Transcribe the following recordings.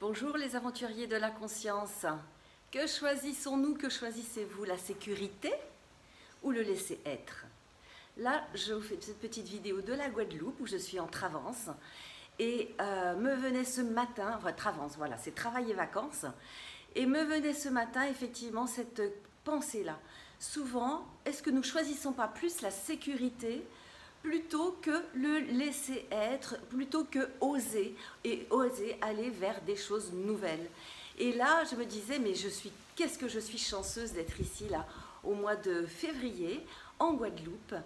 Bonjour les aventuriers de la conscience. Que choisissons-nous, que choisissez-vous, la sécurité ou le laisser-être? Là, je vous fais cette petite vidéo de la Guadeloupe où je suis en Travance et me venait ce matin, enfin Travance, voilà, c'est travail et vacances, et me venait ce matin effectivement cette pensée-là. Souvent, est-ce que nous choisissons pas plus la sécurité plutôt que le laisser être, plutôt que oser, et oser aller vers des choses nouvelles? Et là, je me disais, mais qu'est-ce que je suis chanceuse d'être ici, là, au mois de février, en Guadeloupe,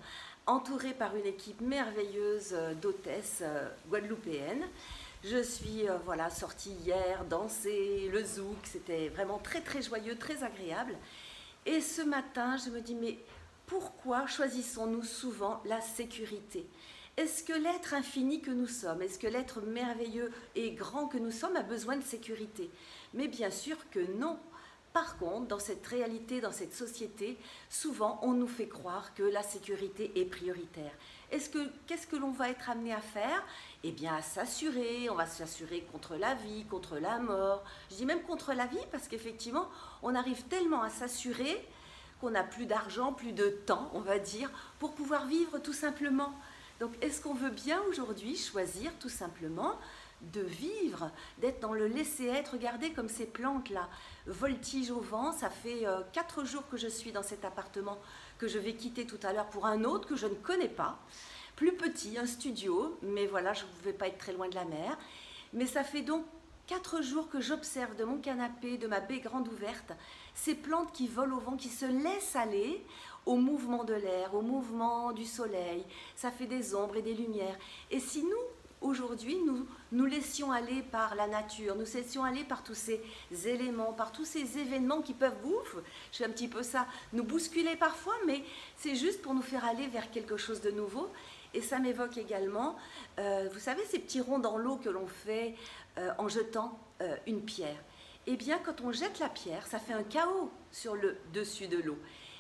entourée par une équipe merveilleuse d'hôtesses guadeloupéennes. Je suis voilà, sortie hier, danser, le zouk, c'était vraiment très très joyeux, très agréable. Et ce matin, je me dis, mais pourquoi choisissons-nous souvent la sécurité? Est-ce que l'être infini que nous sommes, est-ce que l'être merveilleux et grand que nous sommes a besoin de sécurité? Mais bien sûr que non. Par contre, dans cette réalité, dans cette société, souvent on nous fait croire que la sécurité est prioritaire. Qu'est-ce que l'on va être amené à faire? Eh bien à s'assurer, on va s'assurer contre la vie, contre la mort. Je dis même contre la vie parce qu'effectivement, on arrive tellement à s'assurer qu'on n'a plus d'argent, plus de temps, on va dire, pour pouvoir vivre tout simplement. Donc est-ce qu'on veut bien aujourd'hui choisir tout simplement de vivre, d'être dans le laisser-être? Regardez comme ces plantes-là voltigent au vent. Ça fait 4 jours que je suis dans cet appartement que je vais quitter tout à l'heure pour un autre que je ne connais pas. Plus petit, un studio, mais voilà, je ne vais pas être très loin de la mer. Mais ça fait donc 4 jours que j'observe de mon canapé, de ma baie grande ouverte, ces plantes qui volent au vent, qui se laissent aller au mouvement de l'air, au mouvement du soleil. Ça fait des ombres et des lumières. Et si nous, aujourd'hui, nous laissions aller par la nature, nous laissions aller par tous ces éléments, par tous ces événements qui peuvent, je fais un petit peu ça, nous bousculer parfois, mais c'est juste pour nous faire aller vers quelque chose de nouveau. Et ça m'évoque également, vous savez, ces petits ronds dans l'eau que l'on fait en jetant une pierre. Eh bien, quand on jette la pierre, ça fait un chaos sur le dessus de l'eau.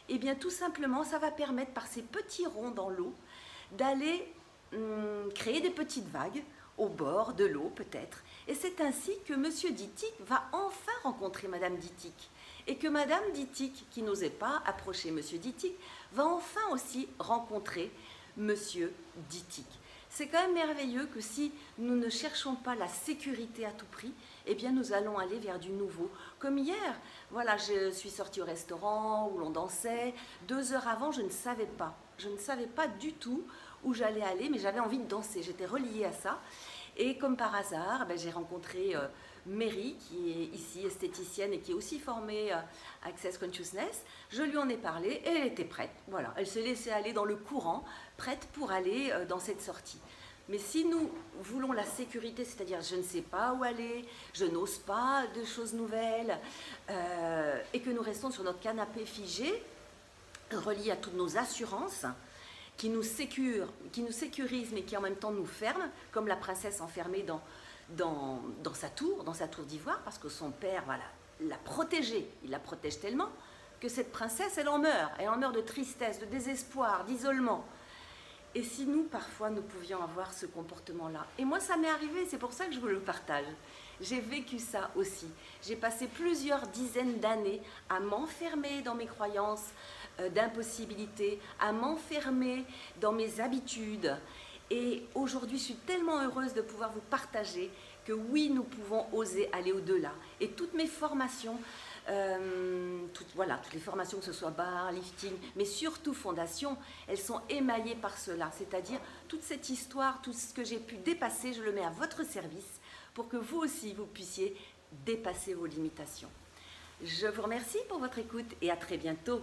Eh bien, tout simplement, ça va permettre, par ces petits ronds dans l'eau, d'aller créer des petites vagues au bord de l'eau peut-être. Et c'est ainsi que Monsieur Dittic va enfin rencontrer Madame Dittic. Et que Madame Dittic, qui n'osait pas approcher Monsieur Dittic, va enfin aussi rencontrer Monsieur Dittic. C'est quand même merveilleux que si nous ne cherchons pas la sécurité à tout prix, eh bien nous allons aller vers du nouveau. Comme hier, voilà, je suis sortie au restaurant où l'on dansait. 2 heures avant, je ne savais pas. Je ne savais pas du tout où j'allais aller, mais j'avais envie de danser. J'étais reliée à ça. Et comme par hasard, j'ai rencontré Mary, qui est ici esthéticienne et qui est aussi formée à Access Consciousness. Je lui en ai parlé et elle était prête. Voilà, elle s'est laissée aller dans le courant, prête pour aller dans cette sortie. Mais si nous voulons la sécurité, c'est-à-dire je ne sais pas où aller, je n'ose pas de choses nouvelles, et que nous restons sur notre canapé figé, relié à toutes nos assurances, qui nous sécurisent mais qui en même temps nous ferment, comme la princesse enfermée dans sa tour d'ivoire, parce que son père l'a protégée, il la protège tellement que cette princesse, elle en meurt de tristesse, de désespoir, d'isolement. Et si nous, parfois, nous pouvions avoir ce comportement-là? Et moi, ça m'est arrivé, c'est pour ça que je vous le partage. J'ai vécu ça aussi. J'ai passé plusieurs dizaines d'années à m'enfermer dans mes croyances d'impossibilité, à m'enfermer dans mes habitudes. Et aujourd'hui, je suis tellement heureuse de pouvoir vous partager que oui, nous pouvons oser aller au-delà. Et toutes mes formations, toutes les formations, que ce soit bar, lifting, mais surtout fondation, elles sont émaillées par cela. C'est-à-dire, toute cette histoire, tout ce que j'ai pu dépasser, je le mets à votre service pour que vous aussi, vous puissiez dépasser vos limitations. Je vous remercie pour votre écoute et à très bientôt.